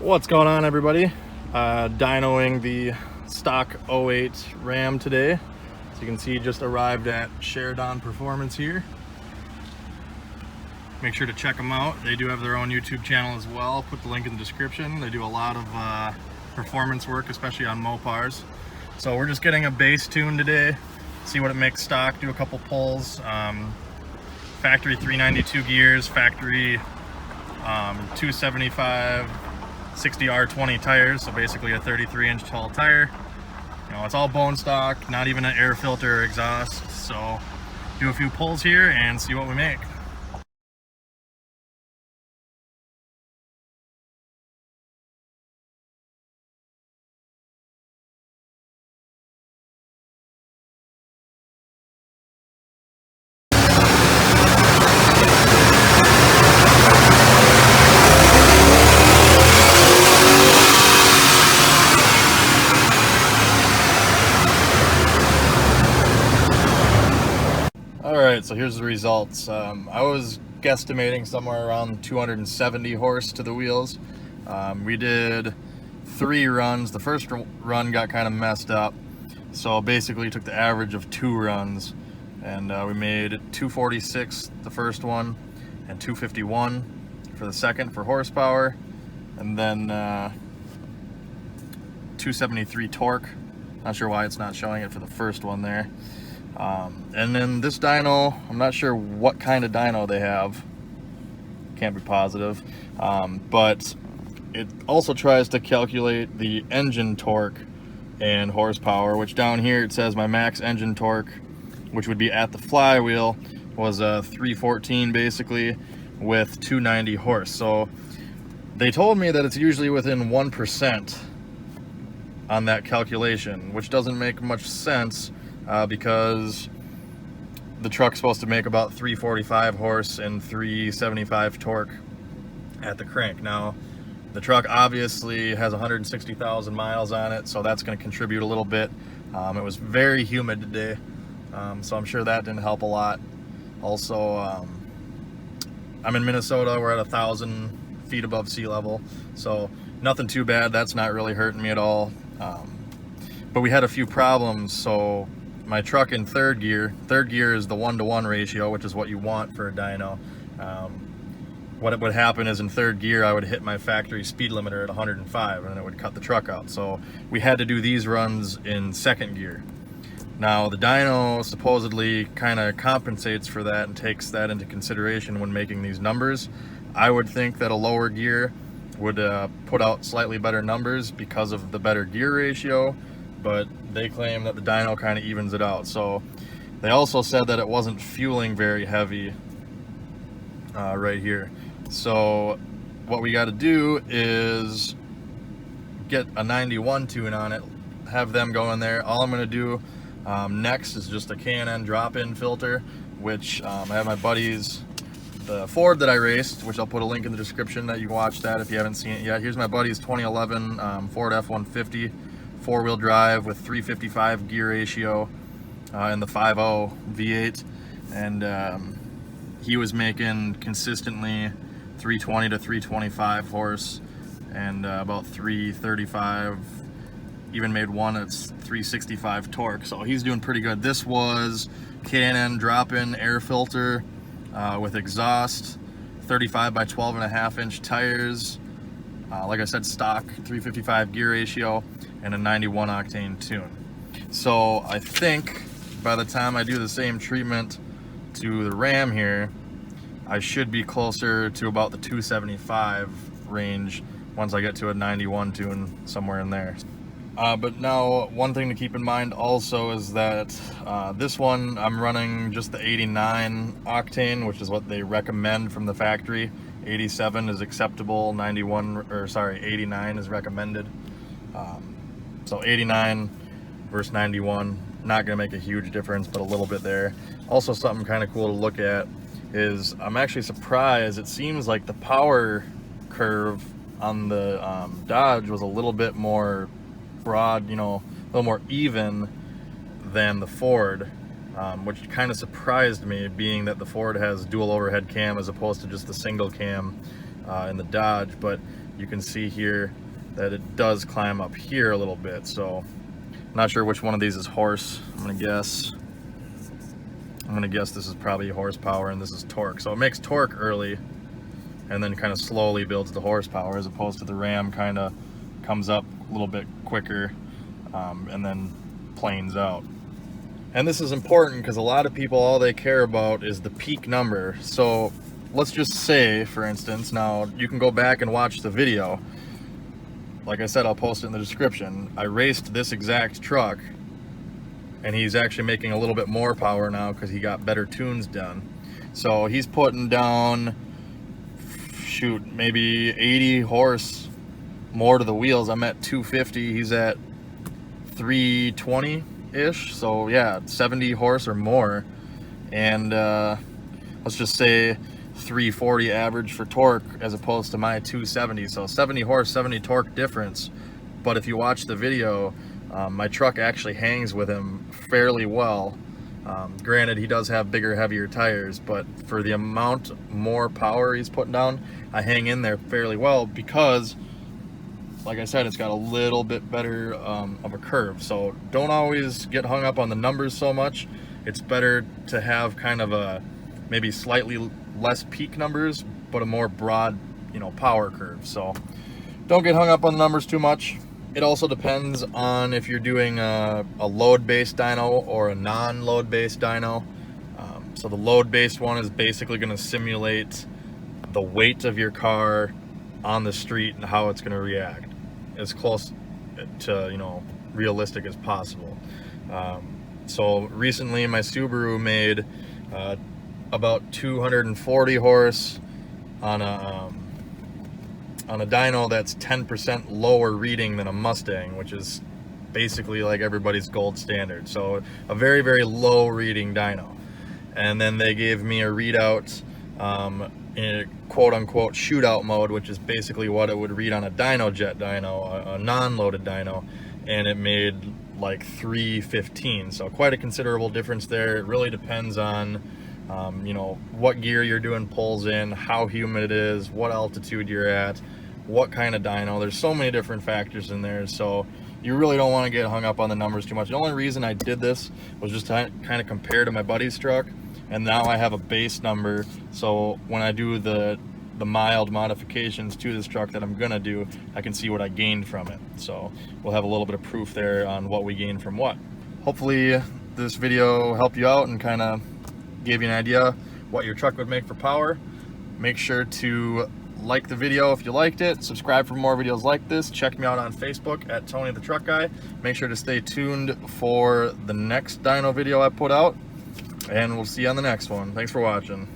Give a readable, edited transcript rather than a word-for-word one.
What's going on, everybody? Dynoing the stock 08 Ram today. As you can see, just arrived at Sheridan Performance here. Make sure to check them out. They do have their own YouTube channel as well. Put the link in the description. They do a lot of performance work, especially on Mopars. So we're just getting a base tune today, see what it makes stock, do a couple pulls. Factory 392 gears, factory 275 60R20 tires, so basically a 33-inch tall tire. You know, it's all bone stock, not even an air filter or exhaust. So do a few pulls here and see what we make. Alright, so here's the results. I was guesstimating somewhere around 270 horse to the wheels. We did 3 runs. The first run got kind of messed up, so basically took the average of 2 runs, and we made 246 the first one and 251 for the second for horsepower, and then 273 torque. Not sure why it's not showing it for the first one there. And then this dyno, I'm not sure what kind of dyno they have, can't be positive, but it also tries to calculate the engine torque and horsepower, which down here it says my max engine torque, which would be at the flywheel, was a 314 basically with 290 horse. So they told me that it's usually within 1% on that calculation, which doesn't make much sense. Because the truck's supposed to make about 345 horse and 375 torque at the crank. Now, the truck obviously has 160,000 miles on it, so that's going to contribute a little bit. It was very humid today, so I'm sure that didn't help a lot. Also, I'm in Minnesota. We're at 1,000 feet above sea level, so nothing too bad. That's not really hurting me at all. But we had a few problems. So my truck in third gear is the 1-to-1 ratio, which is what you want for a dyno. What would happen is in third gear, I would hit my factory speed limiter at 105 and it would cut the truck out. So we had to do these runs in second gear. Now the dyno supposedly kind of compensates for that and takes that into consideration when making these numbers. I would think that a lower gear would put out slightly better numbers because of the better gear ratio, but they claim that the dyno kind of evens it out. So they also said that it wasn't fueling very heavy right here. So what we got to do is get a 91 tune on it, have them go in there. All I'm going to do next is just a K&N drop-in filter, which I have my buddies, the Ford that I raced, which I'll put a link in the description that you can watch that if you haven't seen it yet. Here's my buddy's 2011 Ford F-150 4-wheel drive with 355 gear ratio in the 5.0 V8, and he was making consistently 320 to 325 horse and about 335, even made one that's 365 torque, so he's doing pretty good. This was K&N drop-in air filter with exhaust, 35 by 12.5 inch tires, like I said, stock 355 gear ratio, and a 91 octane tune. So I think by the time I do the same treatment to the Ram here, I should be closer to about the 275 range once I get to a 91 tune, somewhere in there. But now, one thing to keep in mind also is that this one I'm running just the 89 octane, which is what they recommend from the factory. 87 is acceptable, 89 is recommended. So 89 versus 91, not gonna make a huge difference, but a little bit there. Also, something kind of cool to look at is I'm actually surprised. It seems like the power curve on the Dodge was a little bit more broad, you know, a little more even than the Ford, which kind of surprised me, being that the Ford has dual overhead cam as opposed to just the single cam in the Dodge. But you can see here that it does climb up here a little bit. So I'm not sure which one of these is horse. I'm gonna guess this is probably horsepower and this is torque. So it makes torque early and then kind of slowly builds the horsepower, as opposed to the Ram kind of comes up a little bit quicker and then planes out. And this is important because a lot of people, all they care about is the peak number. So let's just say, for instance, now you can go back and watch the video. Like I said, I'll post it in the description. I raced this exact truck and he's actually making a little bit more power now because he got better tunes done. So he's putting down, shoot, maybe 80 horse more to the wheels. I'm at 250, he's at 320-ish. So yeah, 70 horse or more. And let's just say 340 average for torque as opposed to my 270. So 70 horse, 70 torque difference. But if you watch the video, my truck actually hangs with him fairly well. Granted, he does have bigger, heavier tires, but for the amount more power he's putting down, I hang in there fairly well because, like I said, it's got a little bit better of a curve. So don't always get hung up on the numbers so much. It's better to have kind of a maybe slightly less peak numbers, but a more broad, power curve. So don't get hung up on the numbers too much. It also depends on if you're doing a load-based dyno or a non-load-based dyno. So the load-based one is basically going to simulate the weight of your car on the street and how it's going to react as close to realistic as possible. So recently my Subaru made about 240 horse on a dyno that's 10% lower reading than a Mustang, which is basically like everybody's gold standard. So a very, very low reading dyno. And then they gave me a readout in a quote-unquote shootout mode, which is basically what it would read on a dyno jet dyno, a non-loaded dyno, and it made like 315. So quite a considerable difference there. It really depends on what gear you're doing pulls in, how humid it is, what altitude you're at, what kind of dyno. There's so many different factors in there, so you really don't want to get hung up on the numbers too much. The only reason I did this was just to kind of compare to my buddy's truck, and now I have a base number, so when I do the mild modifications to this truck that I'm gonna do, I can see what I gained from it. So we'll have a little bit of proof there on what we gained from what. Hopefully this video helped you out and kind of gave you an idea what your truck would make for power. Make sure to like the video if you liked it, subscribe for more videos like this, check me out on Facebook at Tony the Truck Guy. Make sure to stay tuned for the next dyno video I put out, and we'll see you on the next one. Thanks for watching.